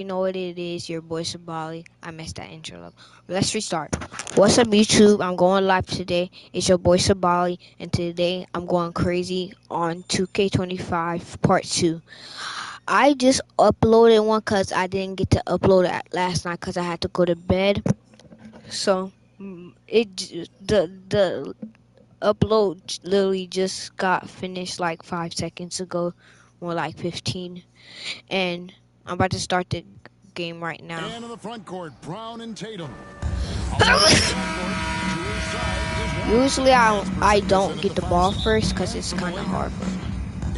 You know what it is, your boy Sabali. I messed that intro up. Let's restart. What's up, YouTube? I'm going live today. It's your boy Sabali, and today I'm going crazy on 2K25 Part 2. I just uploaded one because I didn't get to upload it last night because I had to go to bed. So, the upload literally just got finished like 5 seconds ago, more like 15. And I'm about to start the game right now. And in the front court, Brown and Tatum. Usually I don't get the ball first because it's kind of hard for me.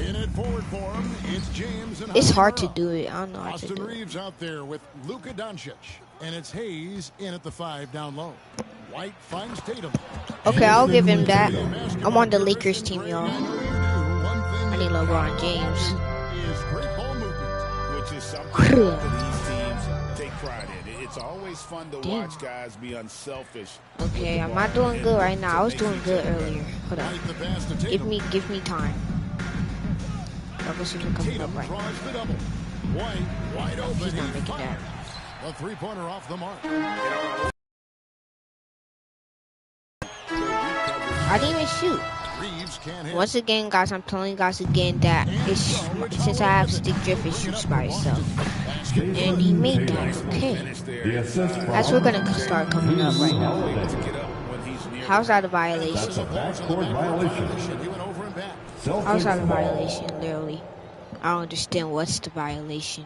In at forward for him, it's James and It's hard to Hachimura. do it. I don't know how to Austin do it. Reeves out there with Luka Doncic. And it's Hayes in at the 5 down low. White finds Tatum. Okay, I'll give him that. I'm on the Lakers team, y'all. I need LeBron James. Is great ball movement. Which is something both of these teams take pride in. It's always fun to Damn. watch guys be unselfish. Okay, I'm not doing good right now. I was doing good earlier. Hold on. Right the pass to Tatum. Give me time. Double seems coming Tatum up right now. draws the double. White wide open. He's not He making that. fires. A three-pointer off the mark. I didn't even shoot. Reeves can't hit. Once again, guys, I'm telling you guys again that since I have stick drift, it shoots by itself. And he made that. Okay. That's we're gonna start coming up right now. How's that a violation? Backcourt violation. He went over and back. How's that a violation? Literally, I don't understand what's the violation.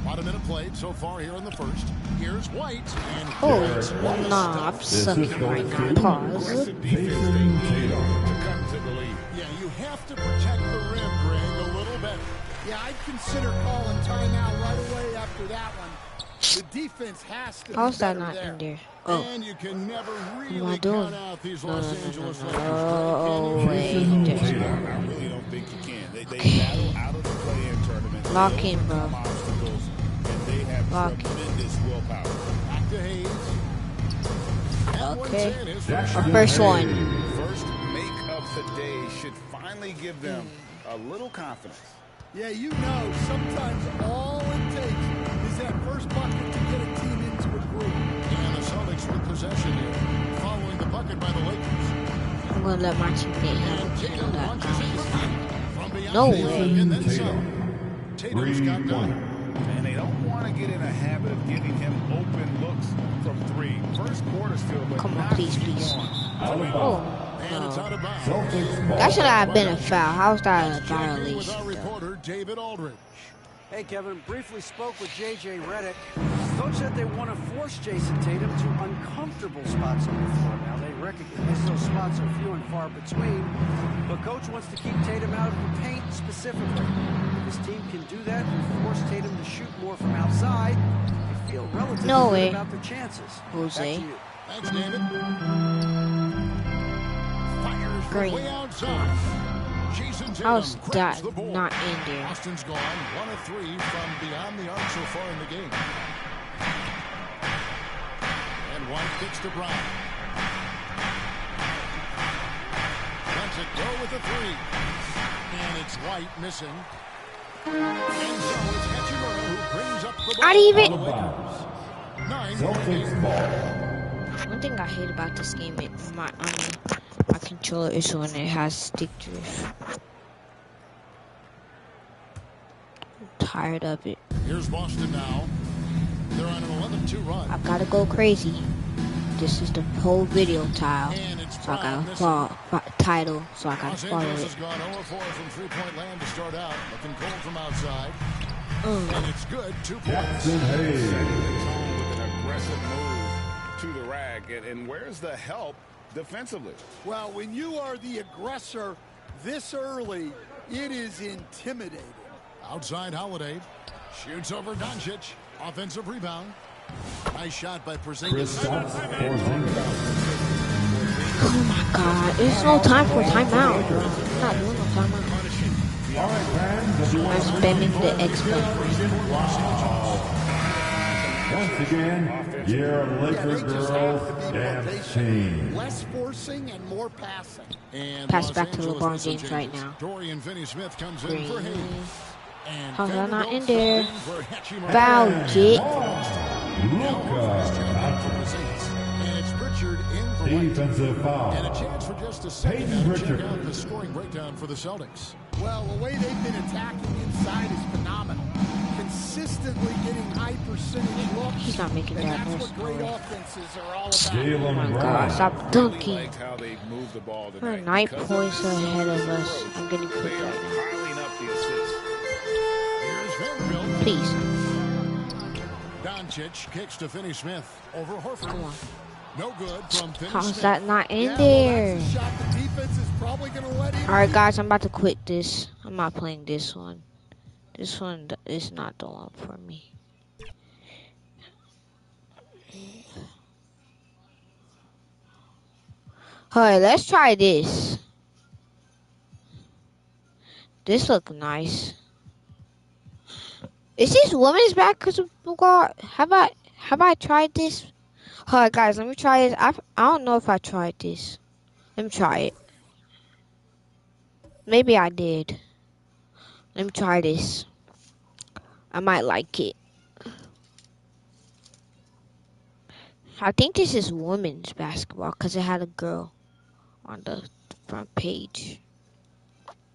About a minute played so far here in the first. Here's White. And Oh, nah, I'm sucking right now. Pause. yeah, you have to protect the rim, Greg, a little better. Yeah, I'd consider calling timeout right away after that one. The defense has to How's be that better not there. in there? Oh, And you can never what am really I doing? count out these No, Los no, no, Angeles no, Lakers. no. Greg. Wait, I there's really don't think you can. They battle out of the play-in tournament. Lock They in, bro. overcome obstacles, and they have Lock in. tremendous willpower. Back to Hayes. That one's Okay. in. His first Our shot. first one. First make of the day should finally give them a little confidence. Yeah, you know, sometimes all it takes is that first bucket to get a team into a groove. And the Celtics with possession here. Following the bucket by the Lakers. I'm gonna let my teammate handle Tatum that. launches it from beyond No the way. arc and then some. Tatum's got done. And they don't want to get in a habit of giving him open looks from three. First quarter still, but Come on, not please, please. Oh, And it's out no. of bounds. That should have been a foul. How's that a Checking with our violation, though? reporter, David Aldridge. Hey, Kevin, briefly spoke with J.J. Redick. Coach said they want to force Jason Tatum to uncomfortable spots on the floor. Now, they recognize those spots are few and far between, but Coach wants to keep Tatum out of the paint specifically. If his team can do that and force Tatum to shoot more from outside, they feel relatively No good way. about their chances. Jose. Back to you. Thanks, David. Fires from Green. way outside. Jason Tatum How's grabs that the ball. not in there? Austin's gone 1 of 3 from beyond the arc so far in the game. And White kicks to Brown. Lets it go with the 3. And it's White missing. And so it's Hachimura who brings up the ball. Not even- for the Lakers. 9 points. One thing I hate about this game is my controller is when it has stick drift. I'm tired of it. Here's Boston now. They're on an 11-2 run. I gotta go crazy. This is the whole video tile, And it's so I Brown gotta missing. title, so I gotta Los follow Angeles it. has gone 0-4 from three-point land to start out. Looking cold from outside. And it's good. 2 points. With an aggressive move to the rack. And where's the help defensively? Well, when you are the aggressor this early, it is intimidating. Outside Holiday. Shoots over Doncic. Offensive rebound. Nice shot by Porzingis. Oh my god, there's no time for timeout. I'm not doing no timeout. I'm spending the X button. Once again, your Laker girls dance team. Less forcing and more passing. And Pass Los back to Angeles LeBron with some James right changes. now. Dorian Finney-Smith comes in Green. for Hayes. And How's that not in Vanderbilt there? subbed in for Hachimura. Foul, Jit. Luka. And it's Pritchard in for White. Defensive foul. And a chance for just a second Peyton now to check Pritchard. out the scoring breakdown for the Celtics. Well, the way they've been attacking inside is phenomenal. Consistently getting high percentage looks. He's not making and that that's much what great noise. offenses are all about. Oh Jalen my God, Brown. stop Really dunking. liked how they moved the ball We're tonight. 9 Because points of the ahead of approach, us. I'm getting They cooked are right now. piling up the assists. Here's Vanderbilt. Please, Doncic kicks to Finney-Smith over Horford. come on. No good from Finney-Smith. How's that not in Yeah, there? well, that's a shot the defense is probably going to let in. Alright, guys, I'm about to quit this. I'm not playing this one. This one is not the one for me. Alright, let's try this. This look nice. Is this women's basketball? Have I tried this? Alright, guys, let me try this. I don't know if I tried this. Let me try it. Maybe I did. Let me try this. I might like it. I think this is women's basketball because it had a girl on the front page.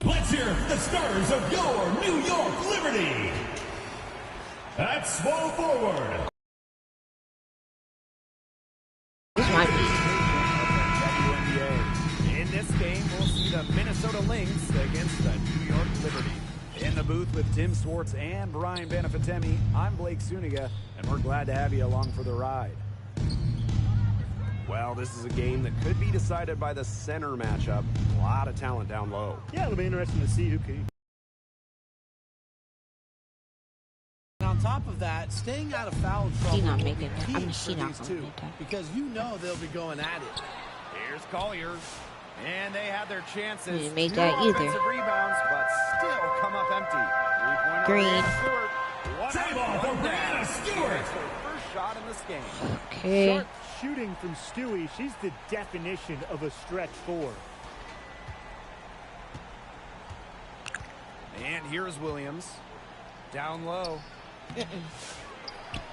Let's hear the starters of your New York Liberty. At small forward. This might be. WNBA. In this game, we'll see the Minnesota Lynx against the New York Liberty. In the booth with Tim Swartz and Brian Banafitemi, I'm Blake Suniga, and we're glad to have you along for the ride. Well, this is a game that could be decided by the center matchup. A lot of talent down low. Yeah, it'll be interesting to see who can. And on top of that, staying out of foul trouble She's not will making be that. key I mean, for she's not these gonna two, make that. because you know they'll be going at it. Here's Collier. And they had their chances. Didn't make Two that either. offensive rebounds, but still come up empty. Three-pointer Green. Brianna Stewart. Save off for Brianna Stewart. It's her first shot in this game. Okay. Sharp shooting from Stewie. She's the definition of a stretch four. And here's Williams. Down low.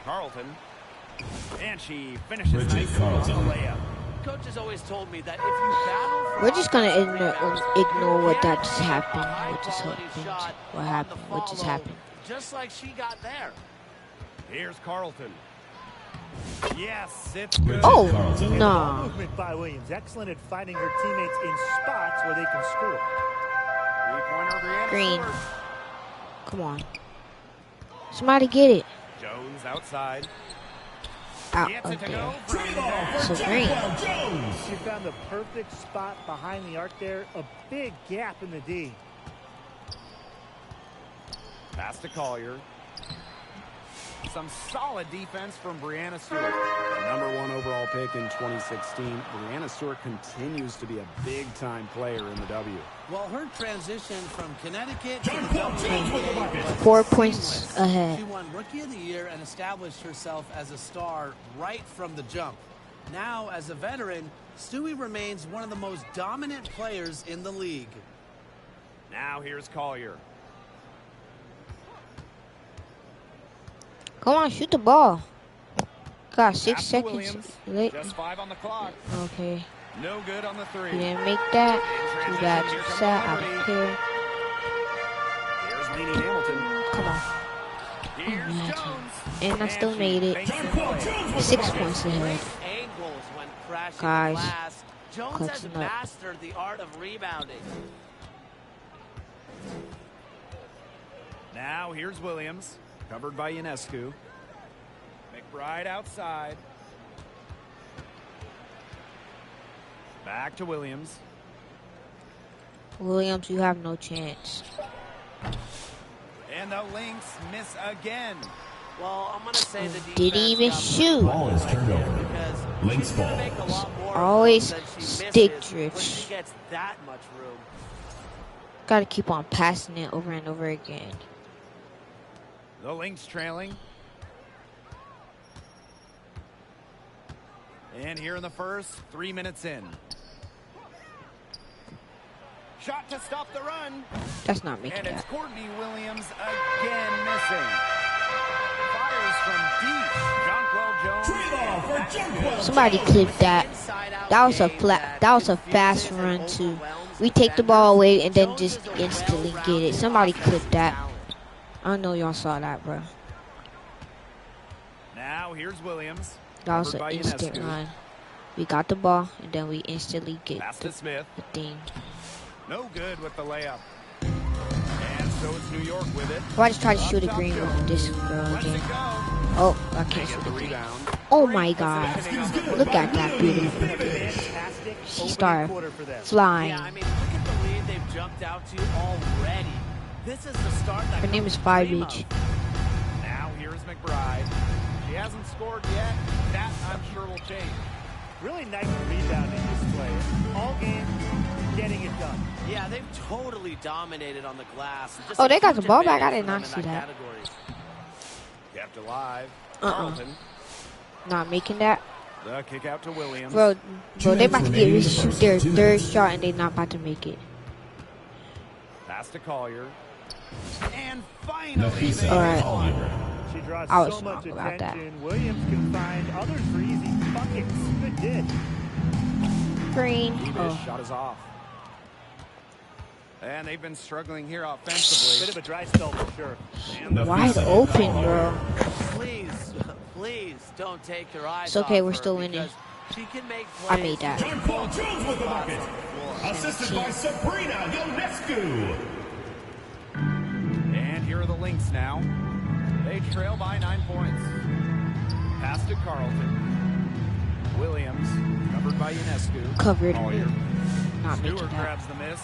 Carlton. And she finishes Richard nicely Carlton. on the layup. Coach has always told me that if you battle for We're just gonna offensive ignore what that rebounds, just you have happened. a high What just quality happened? shot What on happened? the What just follow, happened? just like she got there. Here's Carlton. Yes, it's Richard good. Oh, Carlton. no. Movement by Williams. Excellent at finding her teammates in spots where they can score. Three-pointer Brianna Green. Stewart. Come on. Somebody get it. Jones outside. Out. Gets it to Okay. go. Three ball for So Green. Jacqueline Jones. She found the perfect spot behind the arc there. A big gap in the D. Pass to Collier. Some solid defense from Brianna Stewart. The #1 overall pick in 2016, Brianna Stewart continues to be a big-time player in the W. Well, her transition from Connecticut to John the Paul Jones with the WNBA bucket. was 4 points seamless. ahead. She won Rookie of the Year and established herself as a star right from the jump. Now, as a veteran, Stewie remains one of the most dominant players in the league. Now here's Collier. Come on, shoot the ball. Got 6 Pass to seconds. Williams. Late. Just 5 on the clock. Okay. No good on the three. You didn't make that. In Too bad. transition, You here sat. comes I don't Liberty. care. Here's Lainey Hamilton. Come on. Here's man. Jones. And I still she made it. makes John the Paul play. Jones with the 6 bucket. points ahead. Angles when crashing Guys, the glass. Jones has clutching up. mastered the art of rebounding. Now here's Williams. Covered by Ionescu. McBride outside. Back to Williams. Williams, you have no chance. And the Lynx miss again. Well, I'm going to say the defense Didn't even got shoot. Ball is turned over. because Lynx she's gonna ball. make a lot more Always of those than she stick misses drifts. when she gets that much room. Gotta keep on passing it over and over again. The Lynx trailing. And here in the first, 3 minutes in. Shot to stop the run. That's not making And it's that. Courtney Williams again missing. Fires from deep. Jonquel Jones. Trade-off for Jonquel. Somebody clipped that. That was a fast run too. We take the ball away and then just instantly get it. Somebody clipped that. I know y'all saw that, bro. Now here's Williams. That was Covered an by instant Ionescu. run. We got the ball and then we instantly get Pass to Smith. the thing. No good with the layup. And so it's New York with it. Why just try to shoot a green with this girl Lets again? it go. Oh, I can't Get shoot the a green. rebound. Oh my God! Look at that beautiful. Fantastic She opening started quarter for them. flying. Yeah, I mean, look at the lead they've jumped out to already. This is the start that Her name is coaches Fire dream Beach. of. Now here's McBride. She hasn't scored yet. That I'm sure will change. Really nice rebounding display. All game, getting it done. Yeah, they've totally dominated on the glass. Just Oh, a they got the huge ball back? I advantage did for not them see in that. category. Kept alive. Uh-uh. Carlton. Not making that, The kick out to Williams. bro. They about to get remaining in the shoot first. their 2 third minutes. shot and they not about to make it. Pass to Collier. And finally, Nafisa they Alright. Collier. She draws I was so much wrong about that. attention. Williams can find others for easy buckets. Good dish. Green. Davis Oh, shot is off. And they've been struggling here Bit offensively. of a dry spell for sure. And the wide Nafisa open, Collier. bro. Please, please don't take your eyes It's okay, off we're her still winning. because She can make I plays. made that. Jonquel Jones with the bucket. Assisted by Sabrina Ionescu. And here are the Lynx now. They trail by 9 points. Pass to Carlton. Williams, covered by Ionescu. Covered. Collier. Not making Stewart that. grabs the miss.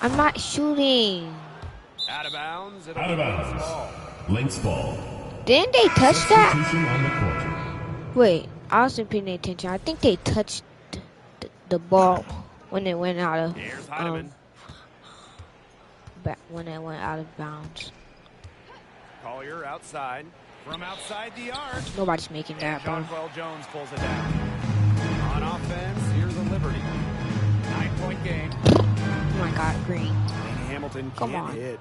I'm not shooting. Out of bounds. It'll Out of be bounds. Lynx ball. Lynx ball. Didn't they touch that? Substitution on the court. Wait, I wasn't paying attention. I think they touched the ball when it went out of Here's Heidemann. when it went out of bounds. Collier outside. From outside the arc. Nobody's making And that, bro. Jonquel Jones pulls it down. On offense, here's a Liberty. 9-point game. Oh my God, green. And Hamilton Come can't on. hit.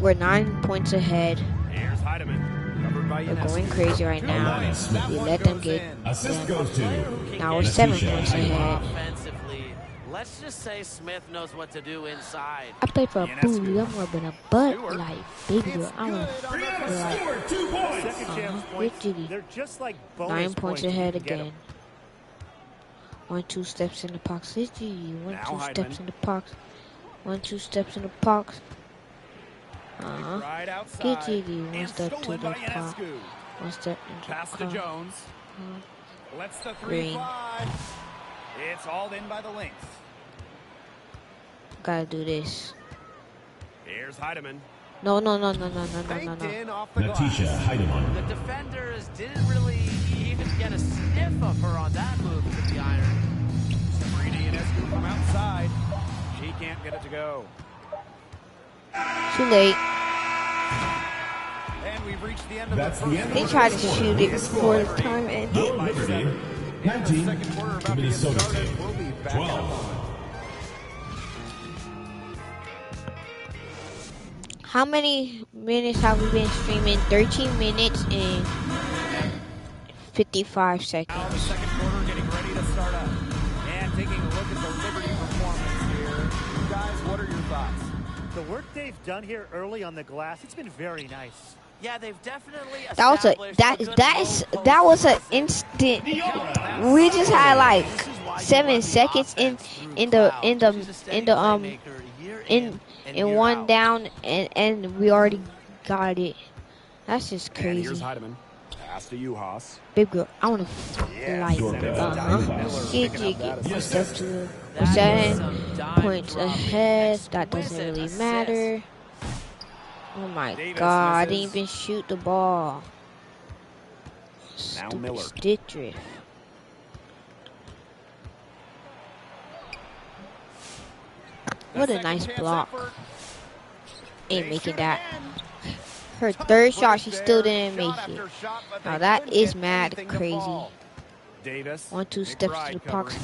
We're 9 points ahead. Here's Heidemann. Covered by We're Ionescu. going crazy right now. That We one let them goes get. in. Assist goes to. Now we're 7 Natisha points ahead. Offensively, let's just say Smith knows what to do inside. I play for a Ionescu. booty. I'm rubbing a butt Stewart. like baby girl. I'm a Brianna like Stewart, 2 points. Second chance Big points. Judy. They're just like bonus 9 points if you ahead can get 'em. again. 1-2 steps in the box. One, Now two Heidemann. steps in the box. 1-2 steps in the box. Right outside. Get Gigi. One And step to stolen the by box. Ionescu. 1 step into Pass to the box. Jones. Lets the three Green. fly. It's hauled in by the Lynx. Gotta do this. Here's Heidemann. No. Banked in off the Natisha glass. Heidemann. The defenders didn't really even get a sniff of her on that move to the iron. Sabrina Ionescu from outside. She can't get it to go. Too late. And we've reached the end of That's the the first end of They the tried to first shoot quarter. it before the time ended. Your Liberty. 19 second quarter about to get Minnesota started. State. We'll be back in a 12. moment. How many minutes have we been streaming? 13 minutes and 55 Now seconds. the second quarter getting ready to start up. And taking a look at the Liberty performance here. You guys, what are your thoughts? The work they've done here early on the glass, it's been very nice. Yeah, they've definitely That was a established a good that was low an post instant. We just had like 7 seconds in the one down and we already got it. That's just And here's crazy. Heidemann. Pass to Uhas. Big girl, I wanna like Yes, step sir. to we're That is 7 some dime points dropping, ahead. That doesn't exquisite really assist. matter. Oh my Davis God! I didn't misses. even shoot the ball. Now Stupid Miller. stick drift. What a Second nice chance block. effort. Ain't They making shoot that. again. her third shot, she still didn't make it. Now that is mad crazy. Davis. 1-2 steps to the box.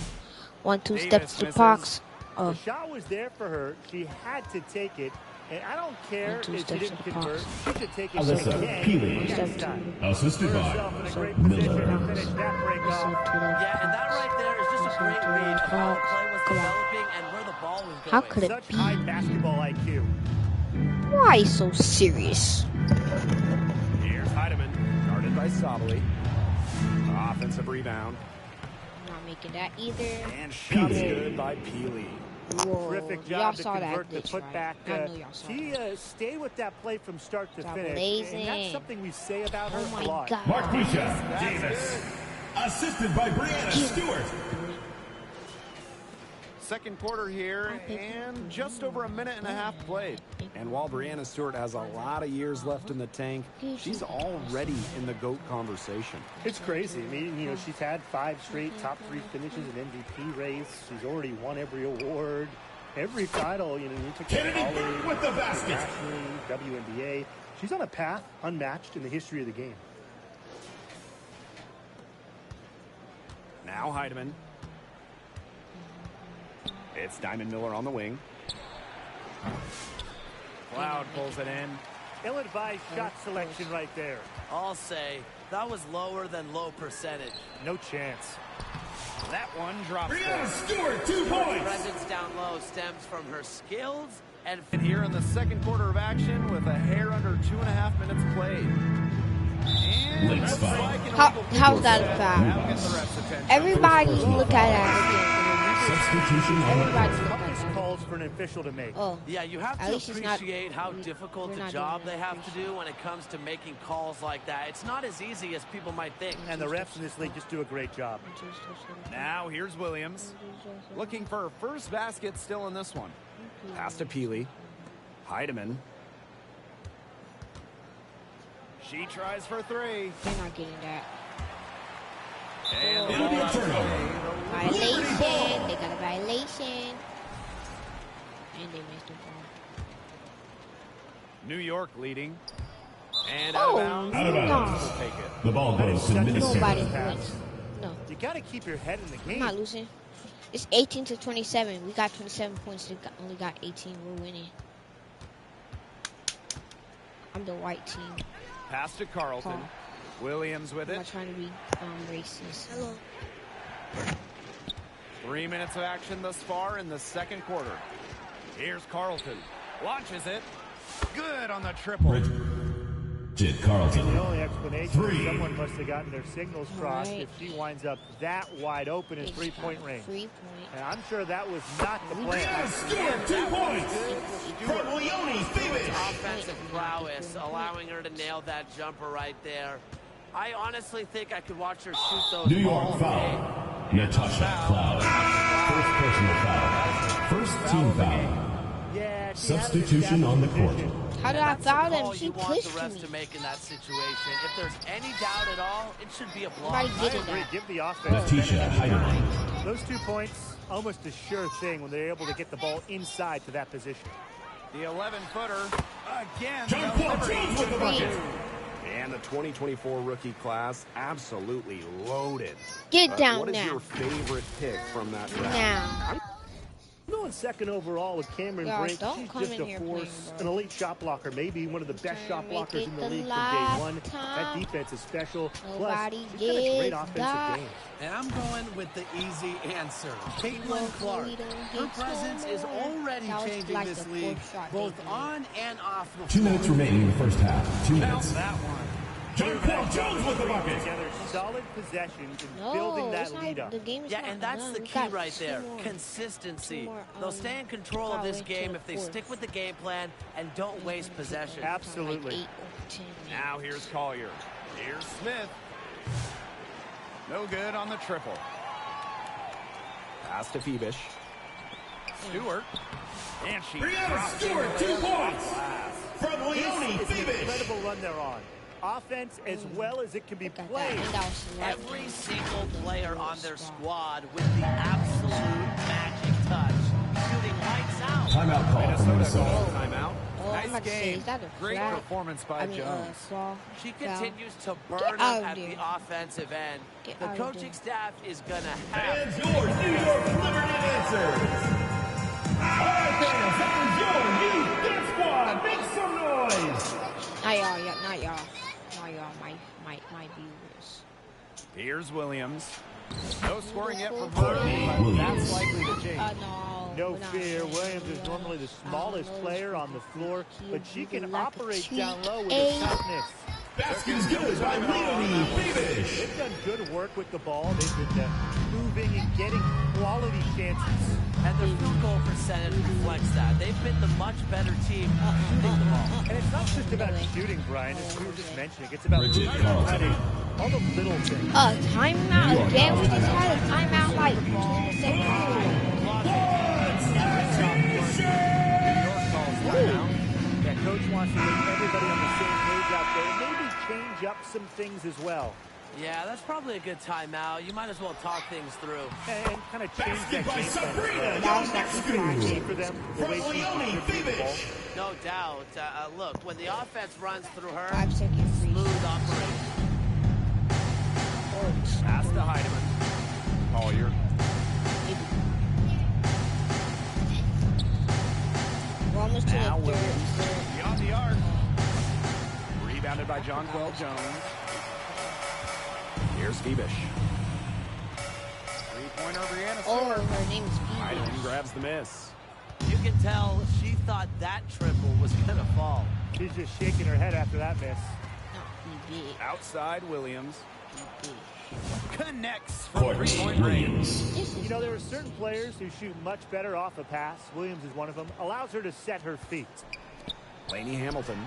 1-2 Davis steps to the misses. box. The shot was there for her. She had to take it. And I don't care if she didn't convert. She should take it Alyssa again Peely. next time. Assisted Put by herself in a great position Miller. to finish that break off. Yeah, and that right there is just a great read of how the play was developing and where the ball was going. How could it Such be? high basketball IQ. Why so serious? Here's Heidemann, guarded by Sabali. Offensive rebound. Not making that either. And shot good by Peely. Whoa, Terrific y'all job to saw that convert the glitch, right? putback. I know y'all saw She that. stayed with that play from start to Job finish. amazing. And that's something we say about her Oh my a lot. God. Marquisha Davis. Assisted by Brianna Stewart. Second quarter here, and just over a minute and a half played. And while Brianna Stewart has a lot of years left in the tank, she's already in the GOAT conversation. It's crazy. I mean, you know, she's had 5 straight top 3 finishes in MVP race. She's already won every award, every title. You know, you took Kennedy college, with the basket. nationally, WNBA. She's on a path unmatched in the history of the game. Now Heidemann. It's Diamond Miller on the wing. Cloud pulls it in. Ill-advised shot selection right there. I'll say that was lower than low percentage. No chance. That one drops. Brianna Stewart, 2 Her points. presence down low stems from her skills and And here in the second quarter of action with a hair under 2.5 minutes played. And Lynx looks foul. like an How's that a That'll foul? get the ref's attention. Everybody look at that. Substitution on the Everybody court. look Couple at that. calls for an official to make. Oh, yeah, you have At to least it's not- appreciate how we- difficult we're the not job doing they that. have to do when it comes to making calls like that. It's not as easy as people might think. And the refs in this league just do a great job. Now here's Williams. Looking for her first basket still in this one. Pass to Peely. Heidemann. She tries for 3. they're not getting that. And It'll be a turnover. Violation. They got a violation. And they missed the ball. New York leading. And Oh, out of bounds. Out of bounds. Will take it. The ball goes to Nobody Minnesota. wins. No, You got to keep your head in the I'm game. not losing. It's 18 to 27. We got 27 points. They only got 18. We're winning. I'm the white team. Pass to Carlton. Paul. Williams with I'm it. not trying to be racist. Hello. 3 minutes of action thus far in the second quarter. Here's Carlton. Launches it. Good on the triple. Bridget Carlton. The only explanation Three. is someone must have gotten their signals crossed Right. if she winds up that wide open in It's three-point got range. 3 point. And I'm sure that was not the plan. Brianna Stewart, 2 points. From Leone Phoebus. Offensive prowess, allowing her to nail that jumper right there. I honestly think I could watch her shoot those New all York day. foul. Natasha Cloud. First personal foul. First team foul. Yeah, Substitution on the court. How did I That's the foul them? call She you want the pushed refs me. to make in that situation. If there's any doubt at all, it should be a block. Everybody I getting agree. that. Give the offense. Natisha Heidemann. Those 2 points, almost a sure thing when they're able to get the ball inside to that position. The 11-footer. Again. Jonquel Jones with the bucket. And the 2024 rookie class absolutely loaded. Get down What is now. your favorite pick from that draft? Now. I'm going second overall with Cameron Y'all Brink. don't She's come just in a here force, playing, an bro. elite shot blocker, maybe one of the best Trying shot to make blockers it in the the league from day last one. That time. defense is special. Plus, Nobody she's got a great gets offensive that. game. And I'm going with the easy answer. Caitlin Well, Clark. we don't Her hit presence is no more. already That was changing like this the league, fourth shot both they did. on and off the 2 minutes remaining in the first half. 2 Count minutes. that one. Jonquel Jones with the bucket. Together solid possessions and No, building it's that not, lead up. the game is Yeah, not and that's done. the We key got right 2 there. more, Consistency. 2 more, They'll stay in control of this foul into game the if they fourth. stick with the game plan and don't waste possession. Absolutely. Like 8 or 10. Now here's Collier. Here's Smith. No good on the triple. Pass to Phoebus. Stewart. And she Brianna drops Stewart, it. 2 points. From Leone This is an Phoebus. incredible run they're on. Offense as well as it can be Look at that. played. And that was right. Every single player on their squad with the absolute magic touch. Shooting lights out. Timeout call for Minnesota. Timeout. Oh, Nice about to say, game. is that a Great flag? performance by Jones. Foul. She Foul. continues to burn Get them out at there. the offensive end. Get The out coaching there. staff is going to have And your New York Liberty answers. All right, fans, that was your new Death Squad. Make some noise. Not y'all. My viewers. Here's Williams. No scoring yet from Courtney her, but Williams. that's likely to change. No we're not fear. saying Williams is that. normally the smallest player on the floor, but she can Like a operate treat. down low with a toughness. Basket's good by Leonie Beavish. They've done good work with the ball. They've been moving and getting quality chances. And their field goal percentage reflects that. They've been the much better team shooting the ball. And it's not just about shooting, Brian, as we were just mentioning. It's about Bridget moving and Carlton. cutting. All the little things. Timeout again. We just had a timeout like 2 seconds ago. That coach wants to make everybody on the same page out there. Maybe change up some things as well. Yeah, that's probably a good timeout. You might as well talk things through. And kind of change Basket that by game plan. Sabrina That was like Ionescu. For them, the From way she Leonie distributes the ball. Beavish. No doubt. Look, when the offense runs through her, 5 seconds free. smooth operation. Pass to Heidemann. Collier. We're almost to Now the Williams. third. Beyond the arc. Rebounded by Jonquel Jones. Here's Beavish. Three-pointer Brianna Oh, Stewart. her name is Heidemann Beavis. grabs the miss. You can tell she thought that triple was going to fall. She's just shaking her head after that miss. Not BB. Outside Williams. BB. Connects from Courtney three-point range. Williams. You know, there are certain players who shoot much better off a pass. Williams is one of them. Allows her to set her feet. Laney Hamilton.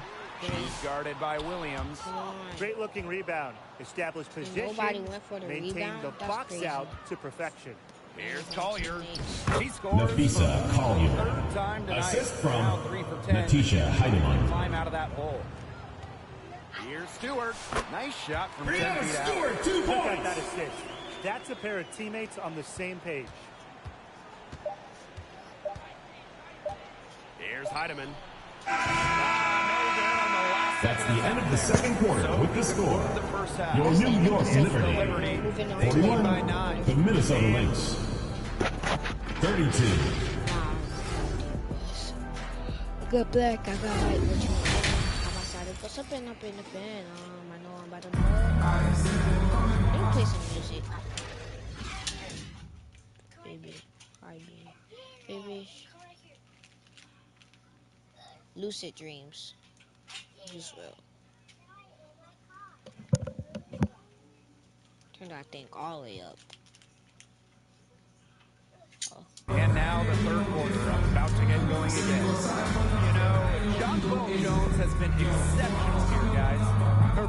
She's guarded by Williams. Come on. Great looking rebound. Established position. Nobody went for the Maintain rebound? the That's box crazy. out to perfection. Here's Collier. She scores Nafisa for the Collier. third time tonight. Assist from Now 3 for 10. Natisha Heidemann. Climb out of that hole. Here's Stewart. Nice shot from 10 Brianna feet out. Stewart, 2 Look at points. that assist. That's a pair of teammates on the same page. Here's Heidemann. That's the end of the second quarter with the score. The first half. Your New York Liberty. Moving on. 41, the Minnesota Lynx. 32. Good black, I got like what you want. I'm outside of what's up in the fan. I know I'm about to know. Let me play some music. Baby. Lucid Dreams. Just will. Turn that thing all the way up. And now the third quarter about to get going again. You know, Jonquel Jones has been exceptional here, guys. Her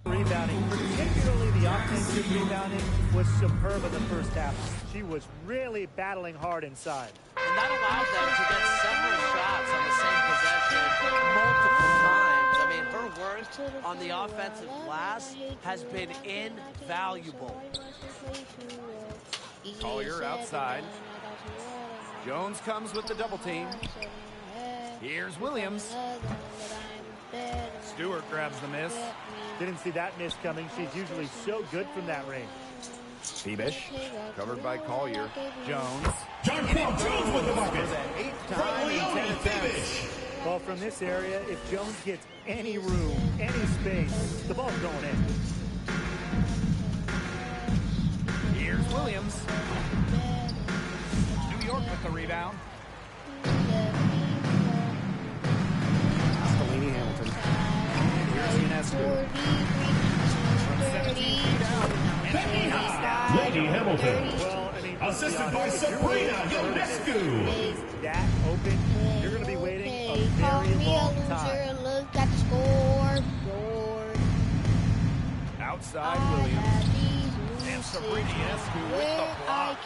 Rebounding, particularly the offensive rebounding, was superb in the first half. She was really battling hard inside. And that allowed them to get several shots on the same possession multiple times. I mean, her work on the offensive glass has been invaluable. Collier outside. Jones comes with the double team. Here's Williams. Stewart grabs the miss. Didn't see that miss coming. She's usually so good from that range. Beavish, covered by Collier. Jones. Jonquel Jones with the bucket. For that 8th From time in 10 Leonie attempts. Beavish. Well, from this area, if Jones gets any room, any space, the ball's going in. Here's Williams. New York with the rebound. Laney Hamilton. Here's Ionescu. From 17 feet out. Lady Hamilton. Well, I mean, Assisted by Sabrina Ionescu. that open, you're going to be waiting a Call very me a long loser. time. Look at the scoreboard. Outside Williams. And Sabrina Ionescu with the block.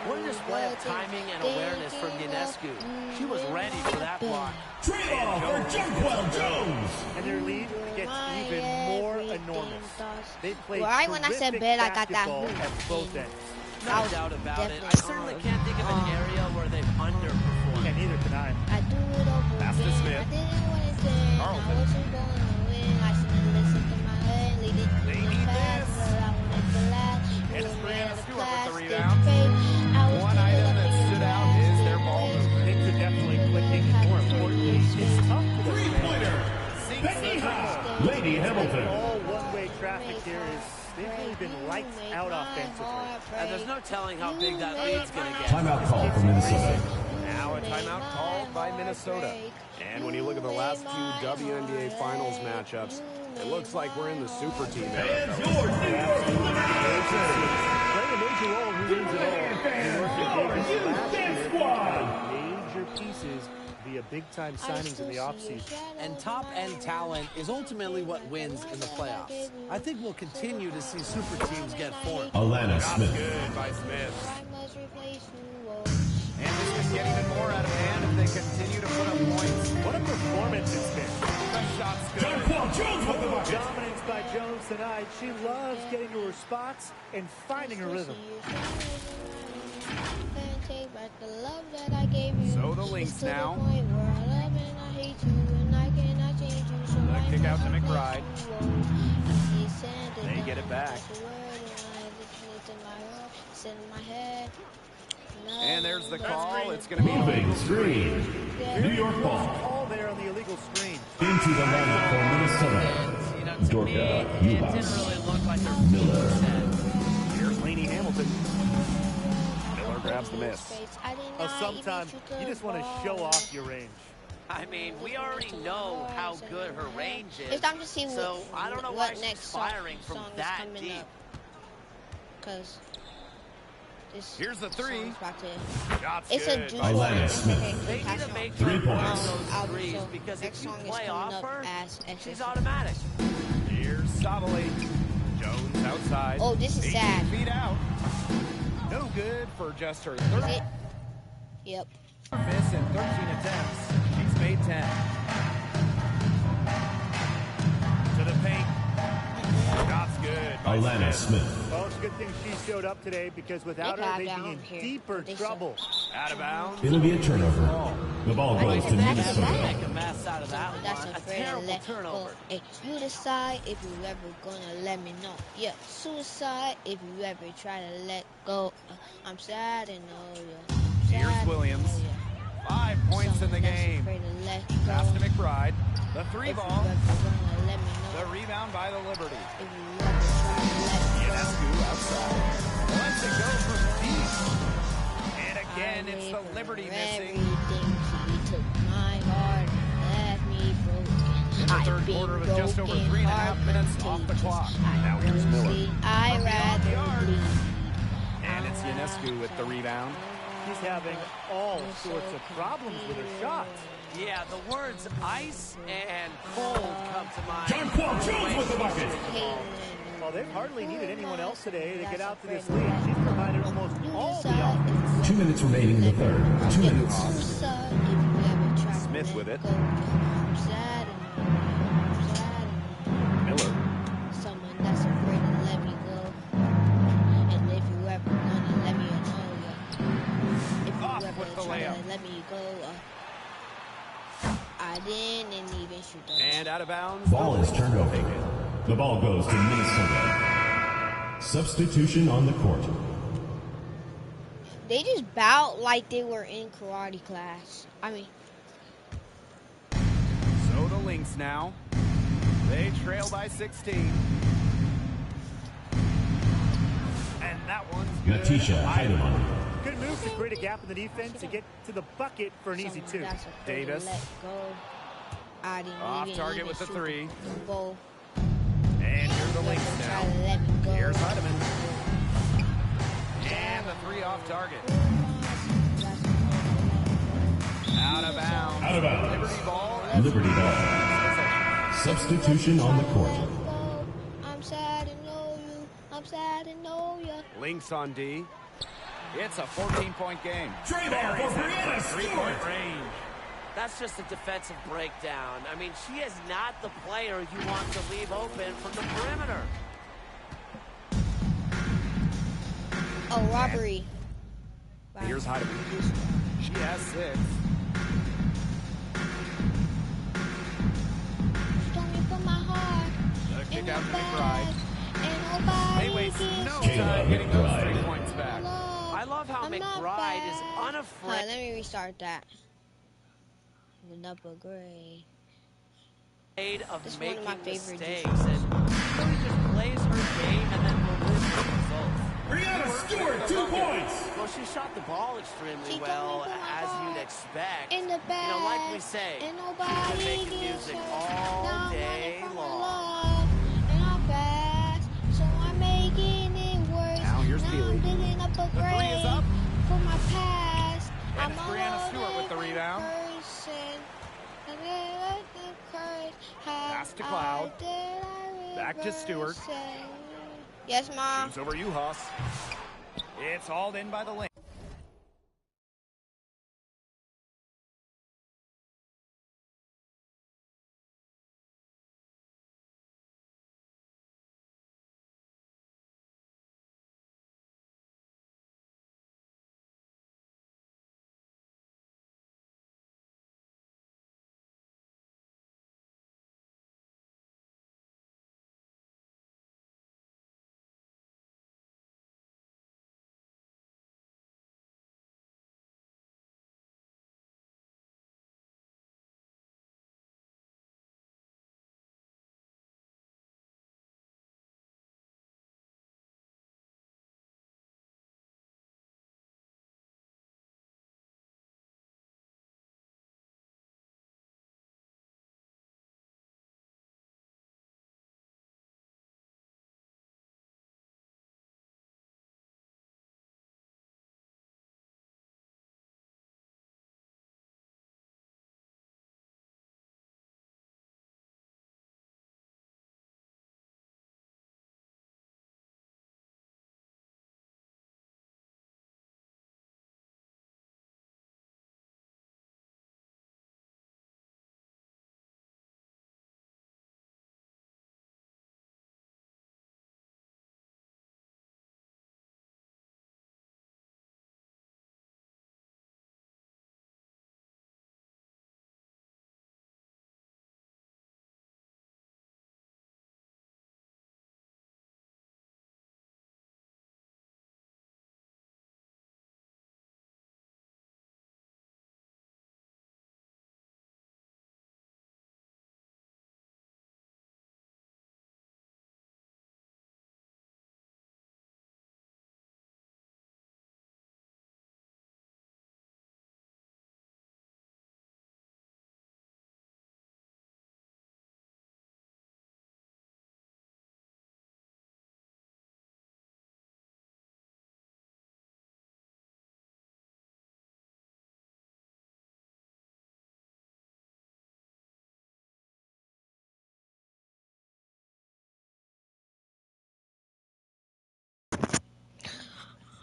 What a display of timing and awareness from Ionescu. She was ready for that block. Trade-off for Jonquel Jones. And their lead gets even more enormous. They played Right when I said terrific bed, I got that basketball hoop. at both ends. No doubt about it. I definitely certainly on. can't think of an area where they've underperformed. And neither can I. I do it over Pass to again. They need this. And it's Brianna Stewart with the rebound. One item that stood out is their ball movement. Things are definitely clicking, and more importantly, it's tough to Three-pointer. Becky Haas. Lady Hamilton. all one-way traffic here is they've really been lights out offensively. And there's no telling how big that lead's going to get. Timeout call for Minnesota. Now a timeout called by Minnesota. And when you look at the last two WNBA Finals matchups, it looks like we're in the super team era. And your New York Liberty. Playing a major role who wins it all. New York Davis last year, major pieces via big-time signings in the offseason. And top-end talent is ultimately what wins in the playoffs. I think we'll continue to see super teams get formed. Alana Smith. Good by Smith. And this could get even more out of hand if they continue to put up points. What a performance it's been. The shot's good. Jonquel Jones with the bucket. Dominance by Jones tonight. She loves getting to her spots and finding her rhythm. So the Lynx now. The kick out to McBride. They get it back. And there's the call. It's going to be Moving screen. New York ball. All there on the illegal screen. Into the lineup for Minnesota. You know, to me, Dorka, it didn't Eubanks, really look like their Miller. Here's Lainey Hamilton. Miller grabs the miss. Sometimes you just want to show off your range. I mean, we already know how good her range is. It's time to see so I don't know what why she's next firing from song is that coming deep. up. Because Here's the three. Shots it's good. a duo. Alana Smith. They need to make 3 her points. those threes because if you play off her, she's automatic. automatic. Here's Savali. Jones outside. Oh, this is 18 sad. feet out. No good for just her Is third it? Yep. miss in 13 attempts. She's made 10. To the paint. Shots good. by Alana Smith. Well, it's a good thing she showed up today because without her, they'd be in deeper trouble. Out of bounds. It'll be a turnover. The ball goes to Make Minnesota. a mess out of that That's one. A afraid to terrible let turnover. go. Hey, you decide if you ever gonna let me know. Yeah, suicide if you ever try to let go. I'm sad and know you. Here's Williams. 5 points in the game. Pass to McBride. The three ball. The rebound by the Liberty. Ionescu outside. Lets it go from deep. And again, it's the Liberty missing. She took my heart and left me broken. In the third quarter with just over 3.5 minutes off the clock. Now here's Miller. I rather bleed. And it's Ionescu with the rebound. She's having all sorts of problems with her shots. Yeah, the words ice and cold come to mind. Jonquel Jones with the bucket. Well, they've hardly needed anyone else today to get out to this lead. She's provided almost all the offense. 2 minutes remaining in the third. 2 minutes. Smith with it. Miller. Someone that's afraid to let me go. And if you ever gonna let me know, yeah. If you Off ever with the try layup. to let me go, I didn't even shoot the And out of bounds. Ball is turned over. The ball goes to Minnesota. Substitution on the court. They just bowed like they were in karate class. I mean, So the Lynx now. They trail by 16. And that one's good. Natisha Heidemann. Good move to create a gap in the defense to get to the bucket for an easy two. that's afraid to Davis. let go. I didn't Off even target even with the shoot three. the goal. And here's the Lynx Try now. to let me go. Here's Heidemann. And the three off target. Out of bounds. Out of bounds. Liberty ball. Liberty ball. Substitution on the court. I'm sad and know you. I'm sad and know you. Lynx on D. It's a 14-point game. Trey ball for Brianna Three-point Stewart. range. That's just a defensive breakdown. I mean, she is not the player you want to leave open from the perimeter. Oh, robbery. Here's Heidemann. She has 6. They waste no time getting those 3 points back. I love how McBride is unafraid. Alright, let me restart that. The double gray. Of this making one of my favorite mistakes and really just plays her game and then will live the results. Brianna Stewart, 2 points. Well, she shot the ball extremely well, as you'd expect. In the back, you know, like we say, and she's nobody been making music all day long. And I'm fast, so I'm making it worse. Now here's Bealey. I'm digging up a The 3 is grave up. for my past. And it's Brianna Stewart with the rebound. Pass to Cloud. Back to Stewart. Yes, Mom. Moves over Juhas. It's hauled in by the lane.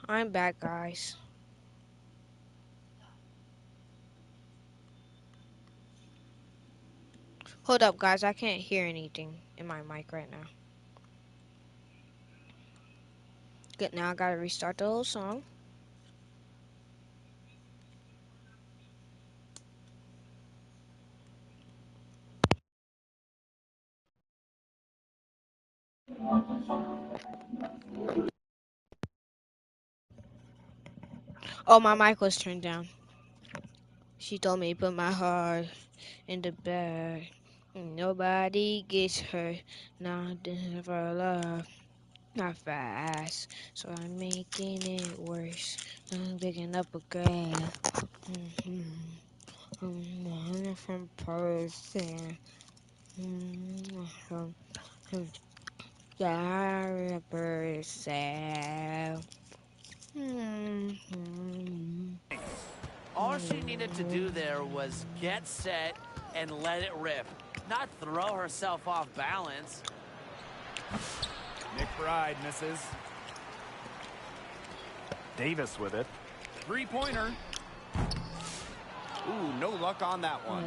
I'm back, guys. Hold up, guys. I can't hear anything in my mic right now. Good, now I gotta restart the whole song. Oh, my mic was turned down. She told me to put my heart in the bag. Nobody gets hurt. Nothing for love. Not fast. So I'm making it worse. I'm picking up a grab. I'm a different person. Sorry, person. All she needed to do there was get set and let it rip, not throw herself off balance. McBride misses. Davis with it. 3-pointer. Ooh, no luck on that one.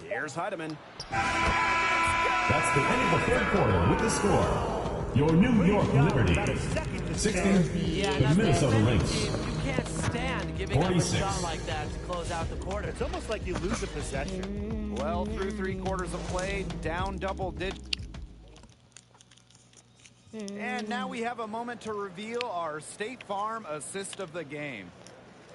Here's Heidemann. That's the end of the 3rd quarter with the score. Your New York Liberty, 16, the Minnesota Lynx, You can't stand giving up a 46. shot like that to close out the quarter. It's almost like you lose a possession. Well, through 3 quarters of play, down double digits. And now we have a moment to reveal our State Farm assist of the game.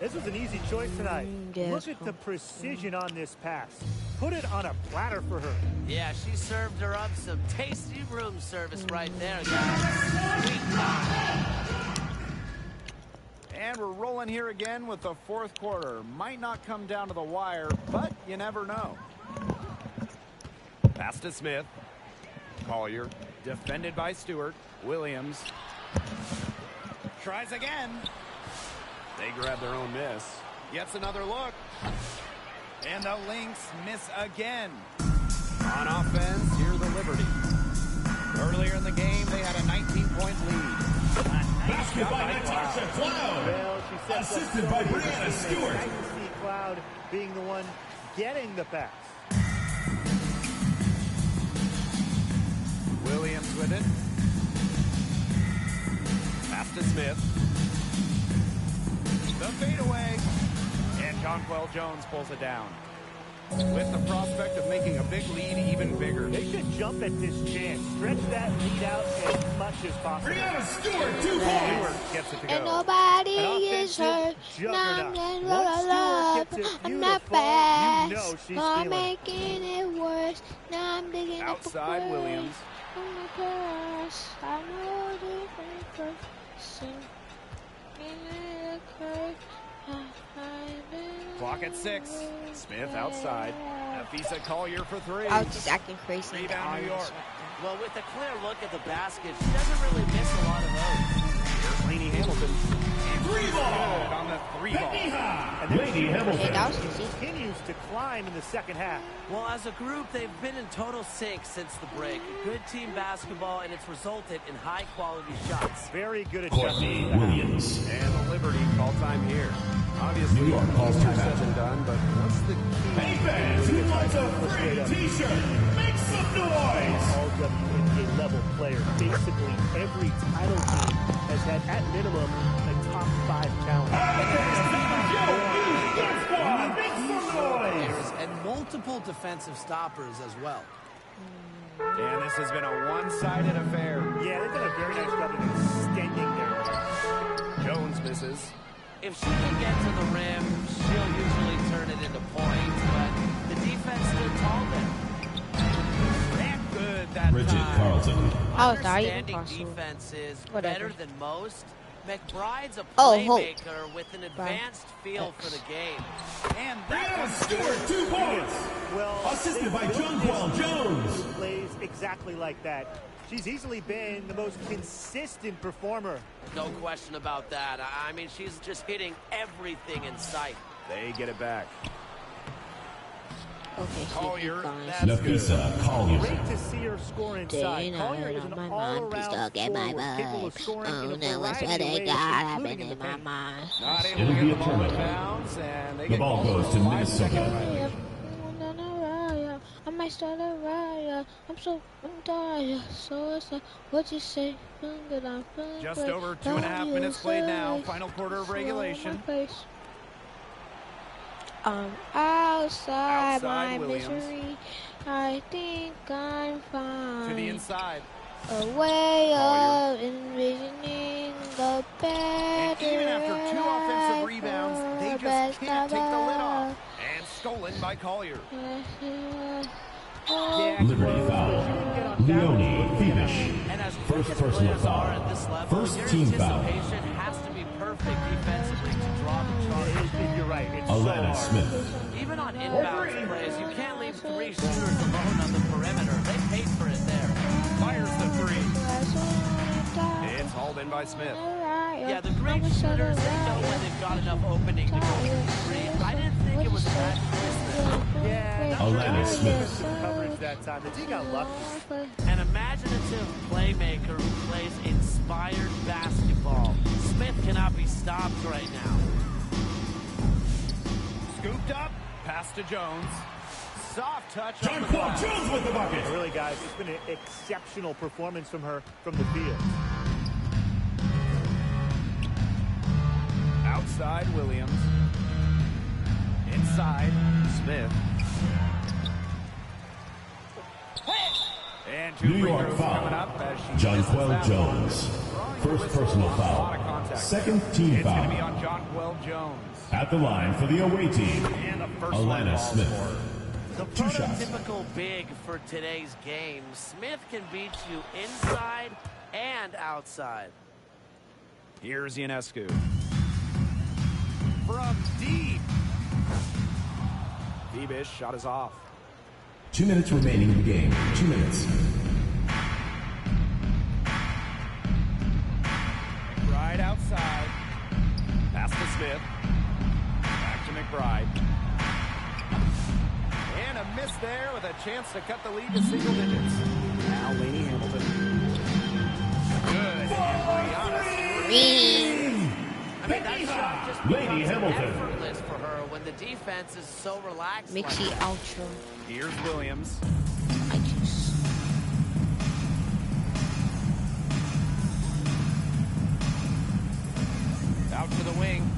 This was an easy choice tonight. Look at the precision on this pass. Put it on a platter for her. Yeah, she served her up some tasty room service right there, guys. Sweet time. And we're rolling here again with the fourth quarter. Might not come down to the wire, but you never know. Pass to Smith. Collier, defended by Stewart. Williams tries again. They grab their own miss. Gets another look. And the Lynx miss again. On offense, here the Liberty. Earlier in the game, they had a 19-point lead. Basket by Natasha Cloud. Well, she sets up Assisted by Brianna Stewart. Nice to see Cloud being the one getting the pass. Williams with it. Pass to Smith. The fadeaway. And Jonquel Jones pulls it down. With the prospect of making a big lead even bigger. They should jump at this chance. Stretch that lead out as much as possible. Brianna Stewart, 2 points. Gets it to go. And nobody is hurt. Juggernaut. I'm Once Stewart gets it I'm not beautiful, fast. you know she's I'm feeling it. making it worse. Now I'm digging Outside up a Williams. grave. I'm a curse. I know different person. In a curse. Clock at 6. Smith outside. Nafisa Collier for 3. I was just acting crazy. Rebound New York. Well, with a clear look at the basket, she doesn't really miss a lot of those. Here's Lainey Hamilton. Three ball. Good on the 3 ball. And Lady Hamilton. That was easy. Continues to climb in the second half. Well, as a group, they've been in total sync since the break. Good team basketball, and it's resulted in high-quality shots. Very good Courtney adjustment. Williams. And the Liberty call time here. Obviously, New York calls easier timeout. said than done, but what's the key? Hey fans, who wants a free t-shirt? Make some noise. All WNBA level player. Basically, every title team has had, at minimum, a top 5 talent. Make some noise. And multiple defensive stoppers as well. And this has been a one-sided affair. Yeah, they've done a very nice job of extending their lead. Jones misses. If she can get to the rim, she'll usually turn it into points, but the defense stood tall there. And good that Bridget time. Carlton. How is that even Understanding possible? defense is Whatever. better than most. McBride's a Oh, hope. playmaker with an advanced feel for the game. And Brianna Stewart, 2 points. Well, Assisted by Jonquel Jones. plays exactly like that. She's easily been the most consistent performer. No question about that. I mean, she's just hitting everything in sight. they get it back. Okay, Collier, fine. that's good. Nafisa Collier. Great to see her score inside. Dana, Collier is an my mind, all-around please don't get my forward, capable of vibe. scoring Oh in a no, what's variety what of they ways, got happening including in in the my paint. mind. Not able It'll to be get a the ball in turnover. bounds, and they The get ball called goes for to 5 Minnesota. second violation. I might start a riot. I'm so tired. So it's like, what you say? Feeling good, I'm feeling Just great. over 2.5 Don't minutes played now. use Final quarter of slow on my regulation. face. I'm outside my Williams. misery. I think I'm fine. To the inside. A way Collier. of envisioning the better. And even after 2 offensive life rebounds, they for just can't take the lid best off. And stolen by Collier. Liberty foul. Leonie Fibish. And as First quick as personal players are at foul. this level, First your team foul. anticipation has to be perfect defensively to draw the charge. You're right. It's Alana so hard. Smith. Even on inbounds plays, you can't leave 3 shooters alone on the perimeter. They paid for it there. Fires the 3. It's hauled in by Smith. Yeah, the great shooters, they know when they've got enough opening to go for 3. I didn't think it was that twisted. Yeah, Alana Smith. coverage that time. The D got lucky. An imaginative playmaker who plays inspired basketball. Smith cannot be stopped right now. Scooped up. Pass to Jones. Soft touch on the Jonquel glass. Jones with the bucket. Really, guys, it's been an exceptional performance from her from the field. Outside Williams. Inside Smith. And New York foul. Jonquel Jones. First personal foul. Second team It's going to be foul. on Jonquel Jones. At the line for the away team, And the first Alana one Smith. The 2 shots. prototypical big for today's game. Smith can beat you inside and outside. Here's Ionescu. From deep. Bebish shot is off. 2 minutes remaining in the game. 2 minutes. McBride outside. Pass to Smith. Back to McBride. And a miss there with a chance to cut the lead to single digits. Now Laney Hamilton. Good. And Brianna Stewart. I mean, that shot just Lady becomes Hamilton. effortless for her when the defense is so relaxed. Mixie like outro. Here's Williams. I just. Out to the wing.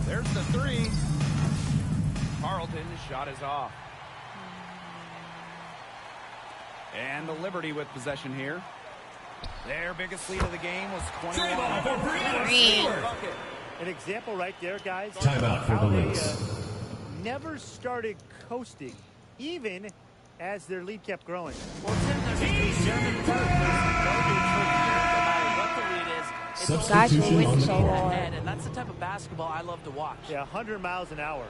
There's the three. Carlton's shot is off. And the Liberty with possession here. Their biggest lead of the game was 21. An example right there, guys. Timeout for the How they, Lynx. never started coasting, even as their lead kept growing. Well, Tim, they're just conservative. No matter what the lead is, it's always Guys, we're Substitution winning on the so field. hard. ahead, and that's the type of basketball I love to watch. Yeah, 100 miles an hour.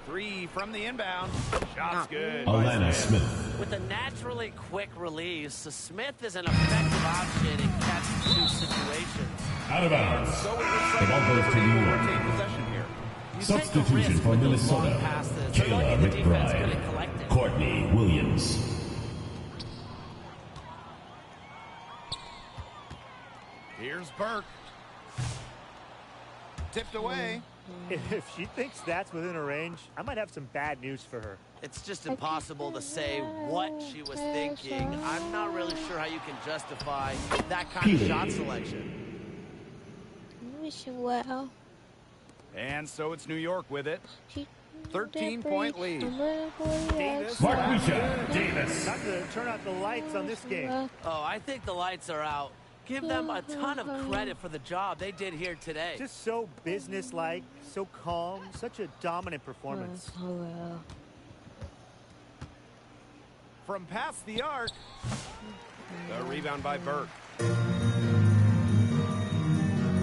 Three from the inbound. Shot's good. Alana Smith. With a naturally quick release, Smith is an effective option in catch-and-shoot situations. Out of bounds. So it looks like The ball goes to New York. take possession here. You Substitution take a risk for with those Minnesota. long passes. They're Kayla lucky the defense couldn't McBride. collect it. Courtney Williams. Here's Burke. Tipped away. If she thinks that's within her range, I might have some bad news for her. It's just impossible to say what she was thinking. I'm not really sure how you can justify that kind of shot selection. Wish you well. And so it's New York with it. 13-point lead. Davis. Marquisha Davis. Time to turn out the lights on this game. Oh, I think the lights are out. Give them a ton of credit for the job they did here today. Just so businesslike, so calm, such a dominant performance. From past the arc. The rebound by Burke.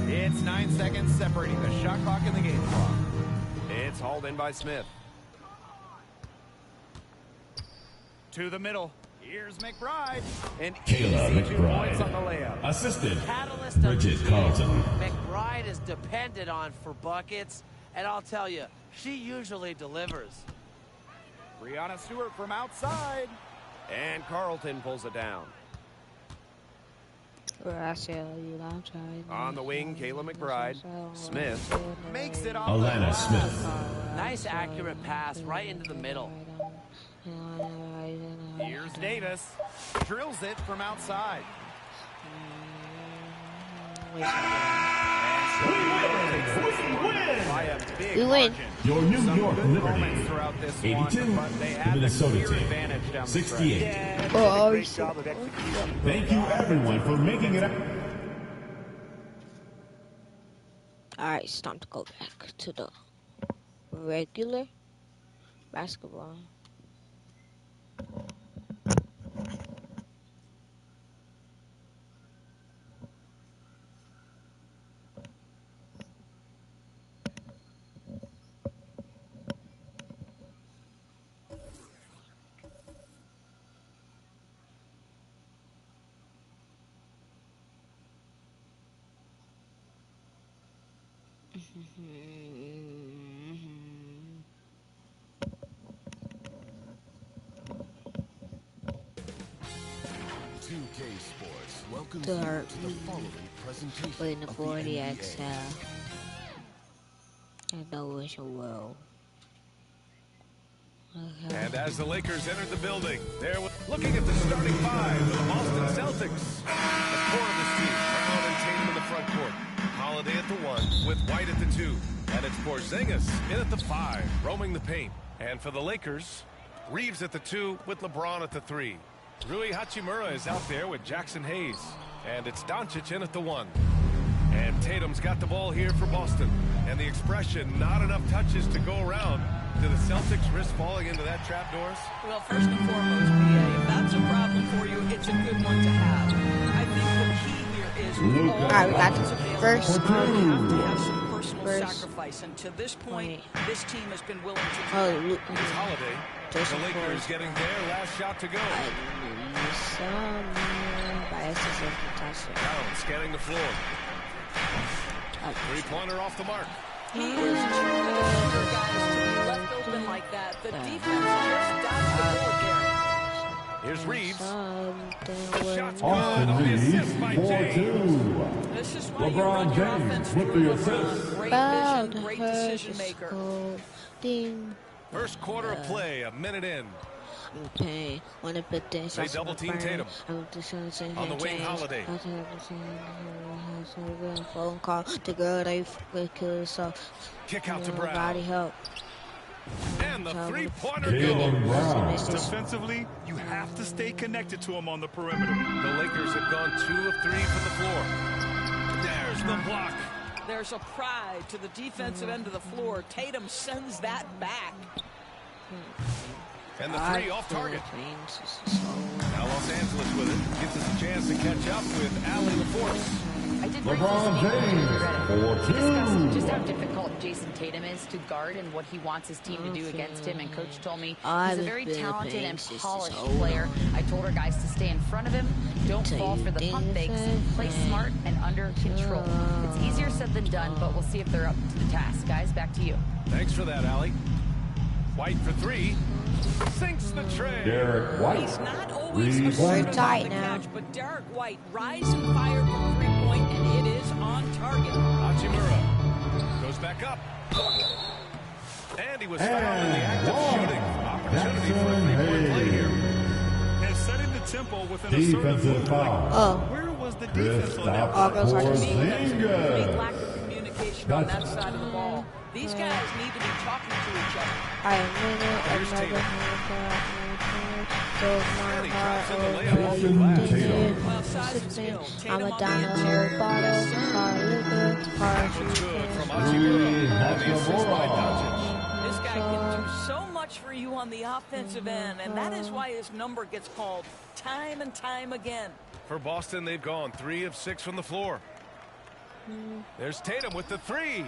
It's 9 seconds separating the shot clock and the game clock. It's hauled in by Smith. To the middle. Here's McBride. And Kayla easy 2 points on the McBride. layup. Assisted. Catalyst of Bridget the team. Carlton. McBride is depended on for buckets, and I'll tell you, she usually delivers. Brianna Stewart from outside. And Carlton pulls it down. On the wing, Kayla McBride. Smith makes it off the Alana glass. Smith. Nice accurate pass right into the middle. Here's Davis. Drills it from outside. We win. Your New Some York good Liberty. moments throughout this 82. one, but they The had the Minnesota clear team. advantage down the 68. Yeah, they did Oh, a great so- job of execution. Thank you everyone for making it up. Alright, it's time to go back to the regular basketball. Sports welcomes They're you to the following presentation waiting of the for the NBA. exhale. I know it's a world. And as the Lakers entered the building, they're looking at the starting five for the Boston Celtics. The core of this team, Brown and Tatum in the front court. Holiday at the 1 with White at the 2. And it's Porzingis in at the 5, roaming the paint. And for the Lakers, Reeves at the 2 with LeBron at the 3. Rui Hachimura is out there with Jackson Hayes. And it's Doncic in at the 1. And Tatum's got the ball here for Boston. And the expression, not enough touches to go around. Do the Celtics risk falling into that trap, Doris? Well, first and foremost, PA, if that's a problem for you, it's a good one to have. I think the key here is with all we got the first you have to have some personal sacrifice. And to this point, this team has been willing to do that. Here's Holiday. The Lakers getting their last shot to go. Brown scanning the floor. Three-pointer off the mark. He is too good for guys to be left open like that. The defense just dodged the bullet there. Here's Reeves. Shots Austin good. Reeves, Assist by 4-2. This is why LeBron James with the assist. Great vision, great decision maker. First quarter of play, a minute in. They double team Tatum. On the wing, Holiday. Phone call to girl, they kill herself. Kick out to Brown. Nobody help. And the three-pointer Jaylen Brown. Defensively, you have to stay connected to him on the perimeter. The Lakers have gone 2 of 3 from the floor. There's the block. There's a pride to the defensive end of the floor. Tatum sends that back. And the 3 off target. Now Los Angeles with it. Gives us a chance to catch up with Allie LaForce. I did LeBron James, 4-2. just how difficult Jason Tatum is to guard and what he wants his team to do against him. And Coach told me he's a very talented and polished player. I told our guys to stay in front of him, don't fall for the pump fakes, play smart and under control. It's easier said than done, but we'll see if they're up to the task. Guys, back to you. Thanks for that, Allie. White for 3. Sinks the tray. Derek White. He's not always assertive on the catch, but Derek White rise and fire from three-point, and it is on target. Hachimura goes back up. And he was fouled in the act of shooting. Opportunity for a three-point play here. And setting the tempo with an Defensive foul. Where was the defense on that? Big lack of communication on that side of the ball. These guys need to be talking to each other. I'm a Donald bottle, This guy can do so much for you on the offensive end, and that is why his number gets called time and time again. For Boston, they've gone 3 of 6 from the floor. There's Tatum with the 3.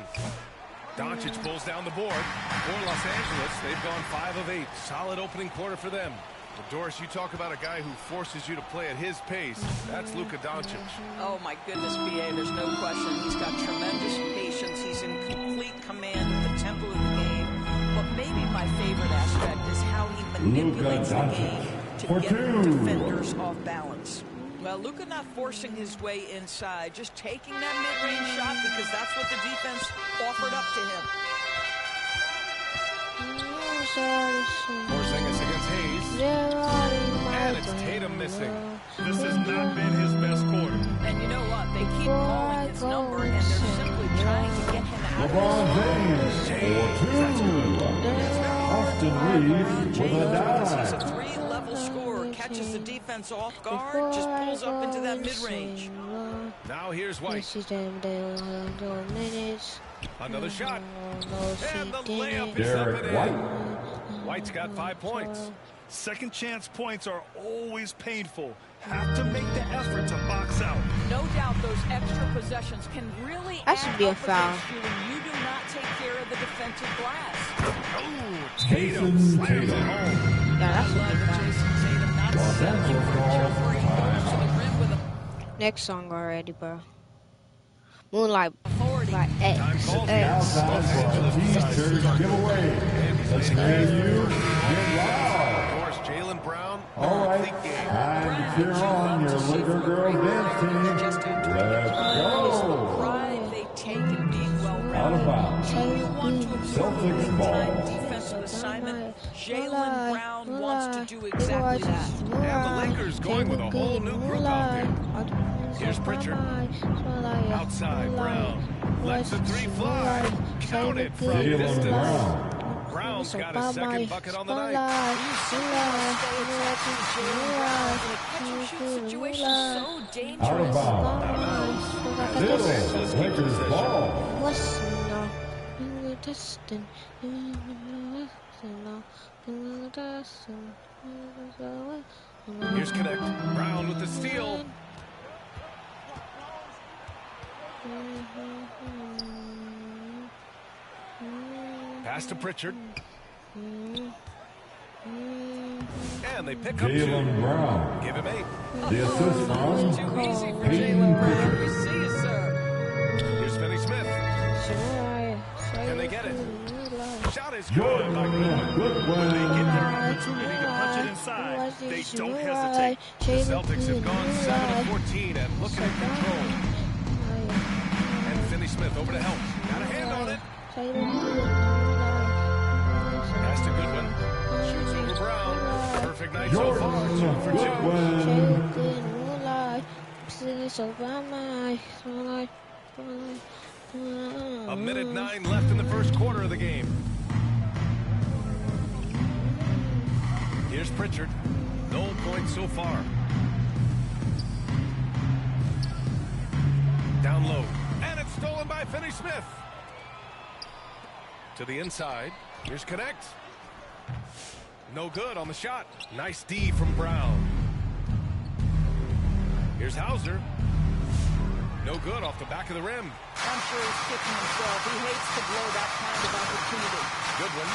Doncic pulls down the board. For Los Angeles, they've gone 5 of 8. Solid opening quarter for them. Well, Doris, you talk about a guy who forces you to play at his pace. That's Luka Doncic. Oh, my goodness, BA, there's no question. He's got tremendous patience. He's in complete command of the tempo of the game. But maybe my favorite aspect is how he manipulates the game to get defenders off balance. Well, Luka not forcing his way inside, just taking that mid-range shot because that's what the defense offered up to him. Porzingis against Hayes. And it's Tatum missing. This has not been his best quarter. And you know what? They keep calling his number, and they're simply trying to get him out LeBron James, 4-2. Austin Reeves with a He's a dive. 3-level scorer, catches the defense off guard, just pulls up into that mid-range. Now here's White. Another shot. And the layup is up and in. White's got 5 points. Second chance points are always painful. Have to make the effort to box out. No doubt those extra possessions can really That should be a foul. you when you do not take care of the defensive glass. Oh, Tatum slams it home. Yeah, that's a big foul. Next song already, bro. Moonlight by X. Outside for a T-shirt giveaway. Let's hear you get loud. Of course, Jaylen Brown. All right, time to cheer on your Laker girl dance team. Let's go. Pride they take in being well-rounded. Out of bounds. Celtics ball. Defensive assignment. Jaylen Brown wants to do exactly that. And the Lakers going with a whole new group out there. Here's Pritchard. Outside, Brown. Lets the 3 fly. Counted from Jaylen distance. Brown. Brown's got his second bucket on the night. Out of bounds. Still Lakers ball. Here's Connect. Brown with the steal. Pass to Pritchard. And they pick up Jaylen Brown. Give him 8. The assist from Too easy for Peyton Jaylen Brown. Pritchard. We see you, sir. Here's Finney Smith. Can they get it? Shot is good Good by Goodwin. When they get their opportunity to punch it inside, they don't hesitate. The Celtics have gone 7 of 14 and looking in control. And Finney Smith over to help. Got a hand on it. Pass to Goodwin. Shoots over Brown. Perfect night so far. 2 for 2. A minute 9 left in the first quarter of the game. Here's Pritchard. No points so far. Down low. And it's stolen by Finney Smith. To the inside. Here's Connect. No good on the shot. Nice D from Brown. Here's Hauser. No good off the back of the rim. I'm sure he's kicking himself. He hates to blow that kind of opportunity. Goodwin.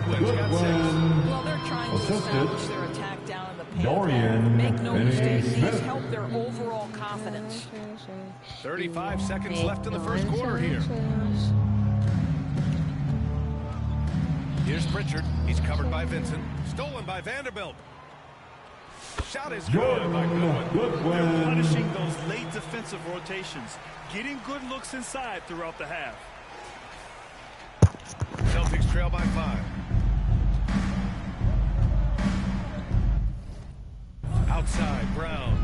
Goodwin's got 6. Well, they're trying to establish their attack down in the paint. Dorian Make no mistake, these Finney-Smith. help their overall confidence. 35 seconds left in the first quarter here. Here's Pritchard. He's covered by Vincent. Stolen by Vanderbilt. Shot is good by Goodwin. They're punishing those late defensive rotations, getting good looks inside throughout the half. Celtics trail by 5. Outside, Brown.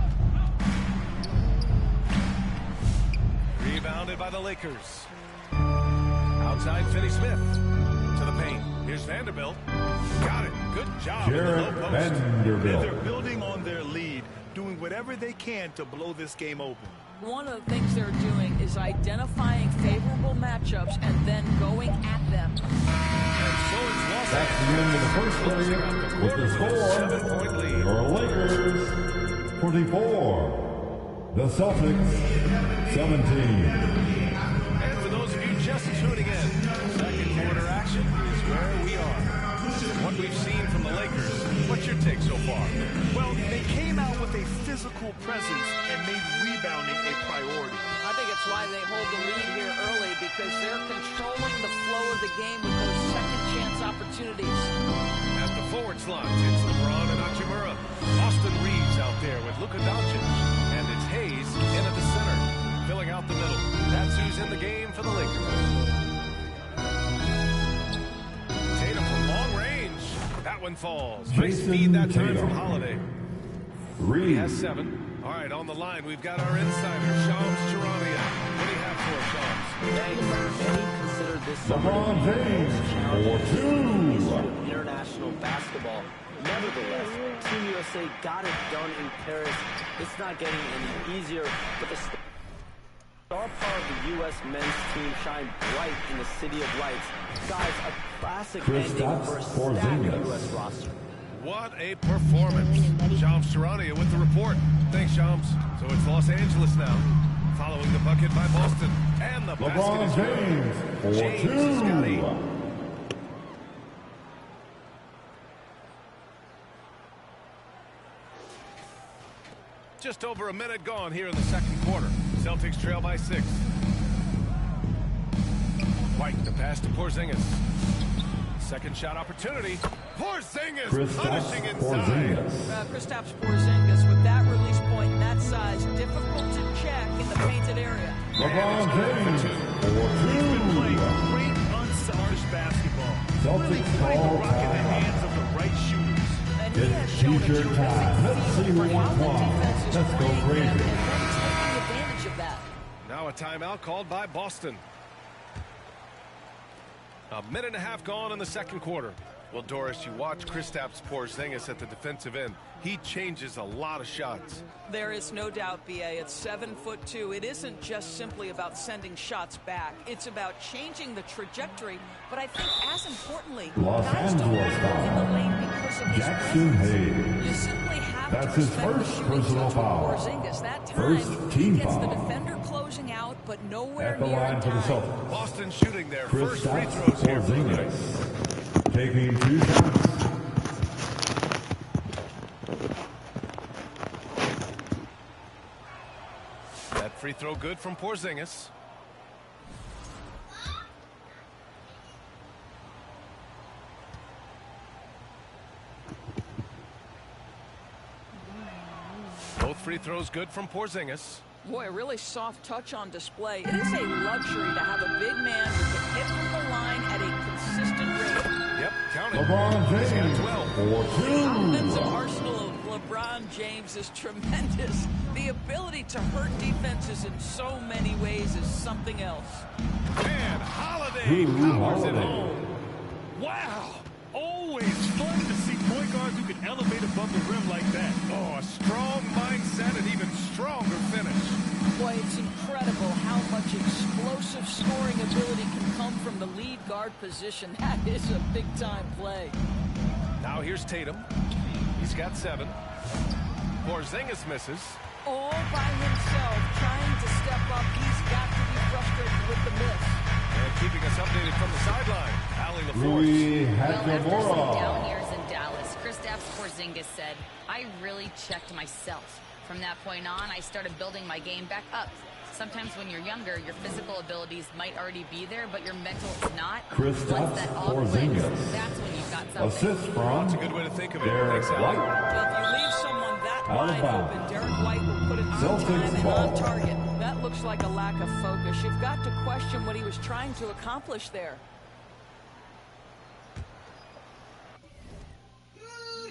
Rebounded by the Lakers. Outside, Finney Smith. To the paint. Here's Vanderbilt. Got it. Good job. Jared Vanderbilt. They're building on their lead, doing whatever they can to blow this game open. One of the things they're doing is identifying favorable matchups and then going at them. That's the end of the first period with the score. 7-point lead. For Lakers, 24. The Celtics, 17. And for those of you just tuning in, second quarter action is where we are. What we've seen from the Lakers, what's your take so far? Well, they came out with a physical presence and made rebounding a priority. I think it's why they hold the lead here early, because they're controlling the flow of the game with those second chance opportunities. At the forward slots, it's LeBron and Hachimura. Austin Reeves out there with Luka Doncic. And it's Hayes in at the center, filling out the middle. That's who's in the game for the Lakers. Tatum from long range. That one falls. Nice Jason speed that time Tatum. from Holiday. He has 7. All right, on the line, we've got our insider, Shams Charania. What do you have for us, Shams? Many consider this LeBron James for 2. international basketball. Nevertheless, Team USA got it done in Paris. It's not getting any easier, but the star power of the U.S. men's team shined bright in the City of Lights. Guys, a classic ending for a stacked U.S. roster. What a performance. Shams Charania with the report. Thanks, Shams. So it's Los Angeles now, following the bucket by Boston. And the LeBron basket is James for James has got 8. 2. Just over a minute gone here in the second quarter. Celtics trail by 6. White, the pass to Porzingis. Second shot opportunity. Porzingis punishing inside. Kristaps Porzingis with that release point and that size, difficult to check in the painted area. LeBron James for 2. Playing great unselfish basketball. Really Celtics putting the call rock in the time. hands of the right shooters. It's t-shirt time. Let's see who won. Let's go crazy. Taking advantage of that. Now a timeout called by Boston. A minute and a half gone in the second quarter. Well, Doris, you watch Kristaps Porzingis at the defensive end. He changes a lot of shots. There is no doubt, B.A. At 7'2", it isn't just simply about sending shots back. It's about changing the trajectory. But I think, as importantly, Los guys don't Angeles go in the lane because of his Jackson presence. You Hayes. simply have That's to his respect the first shooting personal touch foul. with Porzingis. That time, First team he gets the foul. defender closing out, but nowhere At the near line in for the time. Celtics. Boston shooting their first free Kristaps throws here for the night. Porzingis. Taking 2 shots. That free throw good from Porzingis. Both free throws good from Porzingis. Boy, a really soft touch on display. It is a luxury to have a big man who can hit from the line at a consistent rate. Yep, count it. LeBron He's got James 12. for 2. The offensive arsenal of LeBron James is tremendous. The ability to hurt defenses in so many ways is something else. And Holiday powers it home. Wow! Always fun to see point guards who can elevate above the rim like that. Oh, a strong mindset and even stronger finish. Boy, it's incredible how much explosive scoring ability can come from the lead guard position. That is a big-time play. Now here's Tatum. He's got 7. Porzingis misses. All by himself, trying to step up. He's got to be frustrated with the miss. And keeping us updated from the sideline, Allie Rui LaForce. Well, after some Hachimura. down years in Dallas, Kristaps Porzingis said, "I really checked myself. From that point on, I started building my game back up. Sometimes when you're younger, your physical abilities might already be there, but your mental is not. Kristaps Once that all clicks, Porzingis. that's when you've got something." Assist from That's a good way to think of it. Derek Thanks, Allie. White. Well, if you leave someone that Out of wide bounds. open, Derek White will put it on Celtics time and ball. on target. That looks like a lack of focus. You've got to question what he was trying to accomplish there.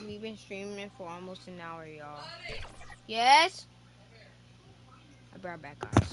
We've been streaming it for almost an hour, y'all. Yes? I'll be right back, guys.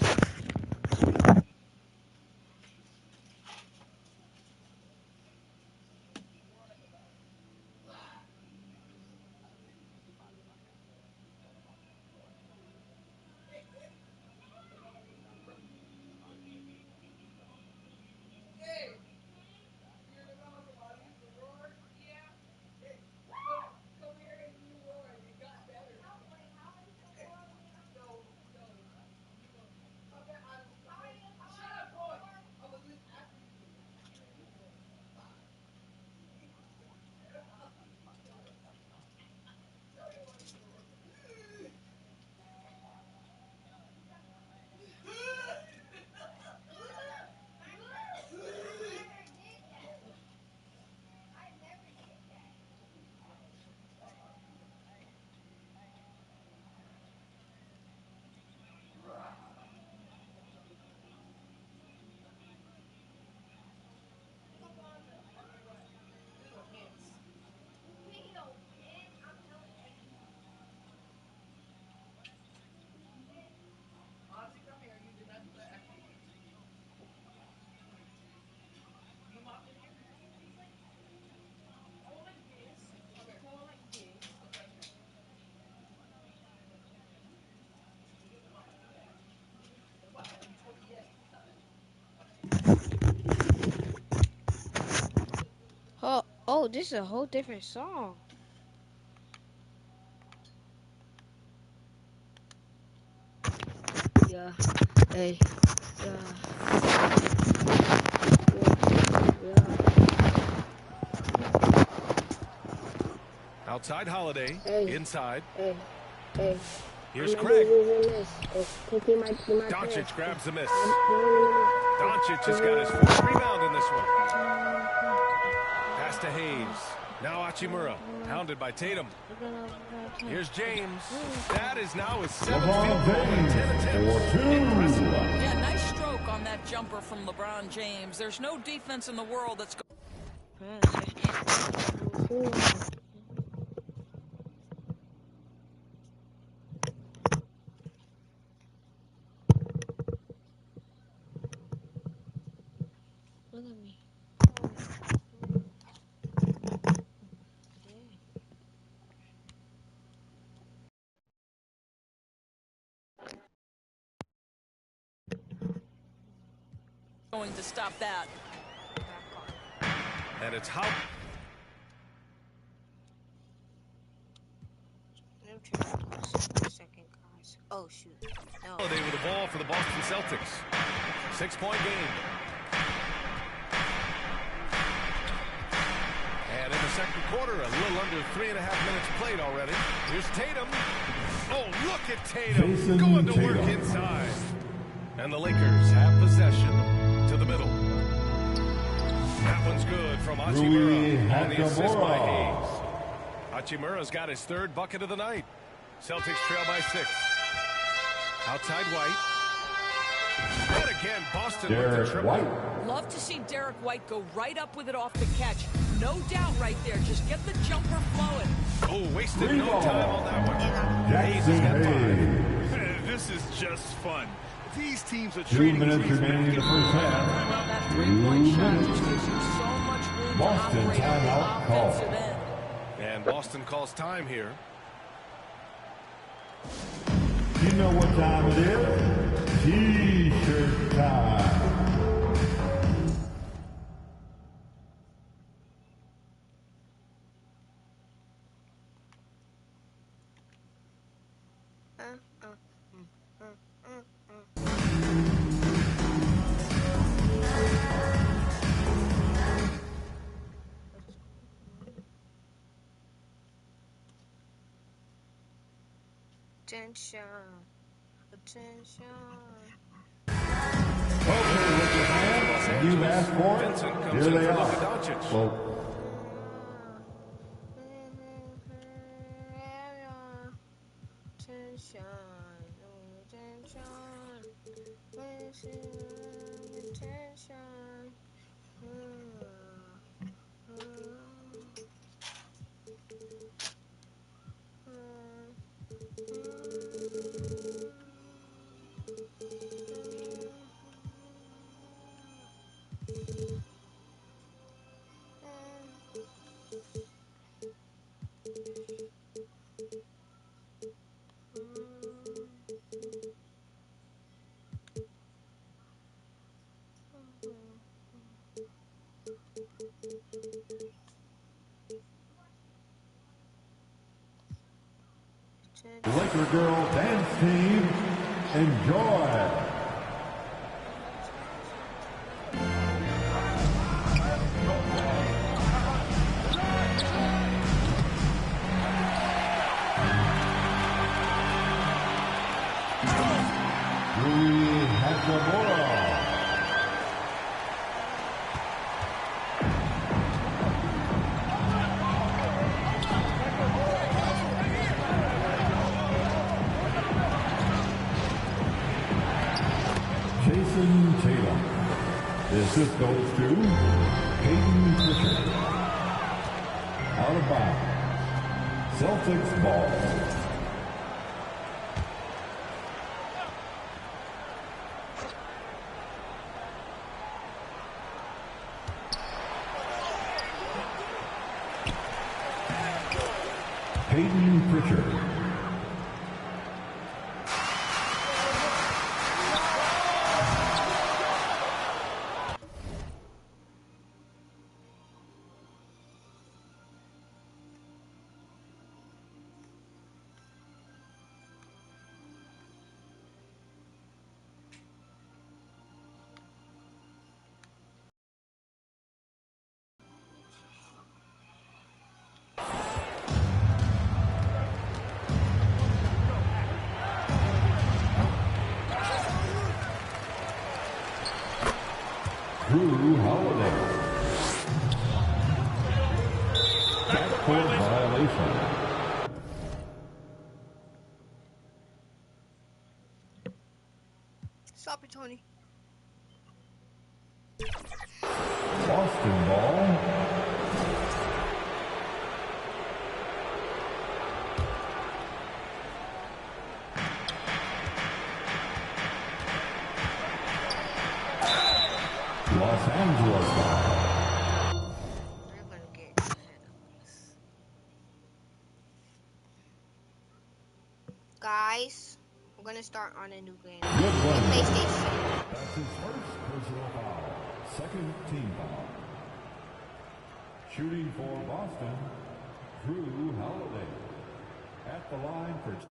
Oh, this is a whole different song. Yeah. Hey. Yeah. Outside Holiday. Hey. Inside. Hey. Hey. Here's Craig. Doncic Doncic grabs the miss. Doncic has got his 4th rebound in this one. Pass to Hayes. Now Hachimura, hounded by Tatum. Here's James. That is now his 7th field goal in 10 attempts. Impressive. Yeah, nice stroke on that jumper from LeBron James. There's no defense in the world that's Look at me. going to stop that. And it's how. Second, guys. Oh shoot. No. They with the ball for the Boston Celtics. 6-point game. And in the second quarter, a little under 3.5 minutes played already. Here's Tatum. Oh, look at Tatum Jason going to Tatum. work inside. And the Lakers have possession to the middle. That one's good from Hachimura on the assist by Hayes. Hachimura's got his third bucket of the night. Celtics trail by 6. Outside White. And again, Boston with the triple. Love to see Derek White go right up with it off the catch. No doubt right there. Just get the jumper flowing. Oh, wasted no time on that one. Hayes has got 5. This is just fun. These teams are 2 minutes remaining in the first half. Well, that 2 three-point shot minutes. just gives you so much room Boston to operate on timeout the call. offensive end. And Boston calls time here. You know what time it is? T-shirt time. Attention. Attention. Okay, with your hands, you asked for it. Vincent comes Here in they for are. Luka Doncic. Well, Laker girl dance team, enjoy. Rui Hachimura. Jason Tatum. The assist goes to Peyton Pritchard. Out of bounds. Celtics ball. Peyton Pritchard. Drew Holiday. Backcourt violation. Stop it, Tony. Boston ball. Los Angeles ball. Guys, we're gonna start on a new game. Good one. PlayStation. That's his first personal foul. team foul. Shooting for Boston, Drew Holiday. At the line for